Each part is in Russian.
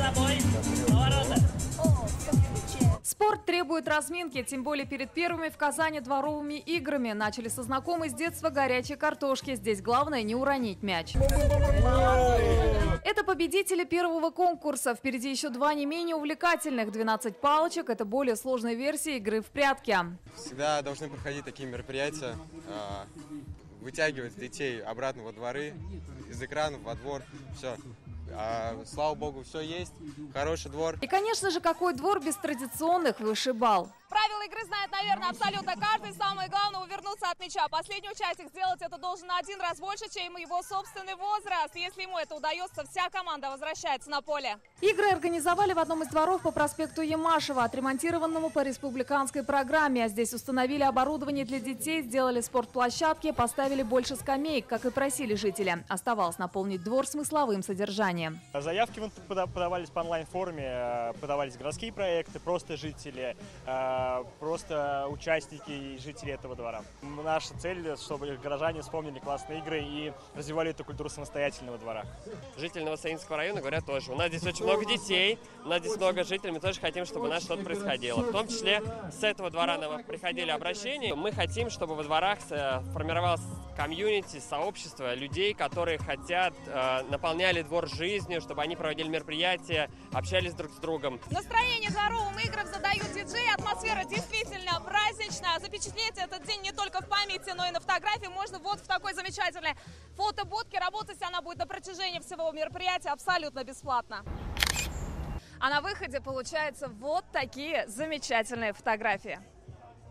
собой. Повороты. Спорт требует разминки, тем более перед первыми в Казани дворовыми играми. Начали со знакомой с детства горячей картошки. Здесь главное не уронить мяч. Это победители первого конкурса. Впереди еще два не менее увлекательных. 12 палочек – это более сложная версия игры в прятки. Всегда должны проходить такие мероприятия, вытягивать детей обратно во дворы, из экранов во двор, все. Слава богу, все есть, хороший двор. И, конечно же, какой двор без традиционных вышибал. Правила игры знает, наверное, абсолютно каждый. Самое главное – увернуться от мяча. Последний участник сделать это должен на один раз больше, чем его собственный возраст. Если ему это удается, вся команда возвращается на поле. Игры организовали в одном из дворов по проспекту Ямашева, отремонтированному по республиканской программе. Здесь установили оборудование для детей, сделали спортплощадки, поставили больше скамеек, как и просили жители. Оставалось наполнить двор смысловым содержанием. Заявки подавались по онлайн-форме, подавались городские проекты, просто жители, просто участники и жители этого двора. Наша цель, чтобы горожане вспомнили классные игры и развивали эту культуру самостоятельного двора. Жители Новосаинского района говорят тоже. У нас здесь очень много детей, у нас здесь много жителей, мы тоже хотим, чтобы у нас что-то происходило. В том числе с этого двора нам приходили обращения. Мы хотим, чтобы во дворах формировалось комьюнити, сообщество людей, которые хотят, наполняли двор жизнью, чтобы они проводили мероприятия, общались друг с другом. Настроение дворовым играм задают диджеи. Атмосфера действительно праздничная. Запечатлеть этот день не только в памяти, но и на фотографии можно вот в такой замечательной фотобудке. Работать она будет на протяжении всего мероприятия абсолютно бесплатно. А на выходе получаются вот такие замечательные фотографии.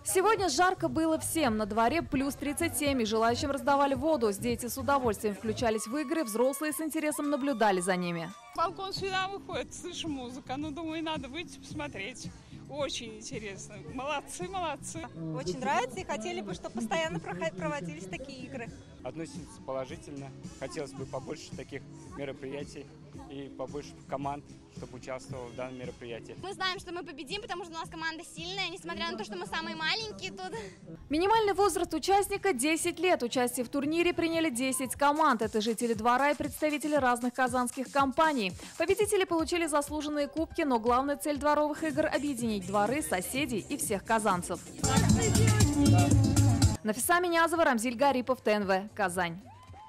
Сегодня жарко было всем. На дворе плюс 37, и желающим раздавали воду. Дети с удовольствием включались в игры, взрослые с интересом наблюдали за ними. Балкон сюда выходит, слышу музыку, ну думаю, надо выйти посмотреть. Очень интересно. Молодцы, молодцы. Очень нравится и хотели бы, чтобы постоянно проводились такие игры. Относимся положительно. Хотелось бы побольше таких мероприятий и побольше команд, чтобы участвовало в данном мероприятии. Мы знаем, что мы победим, потому что у нас команда сильная, несмотря на то, что мы самые маленькие тут. Минимальный возраст участника – 10 лет. Участие в турнире приняли 10 команд. Это жители двора и представители разных казанских компаний. Победители получили заслуженные кубки, но главная цель дворовых игр – объединить дворы, соседей и всех казанцев. Нафиса Минязова, Рамзиль Гарипов, ТНВ, Казань.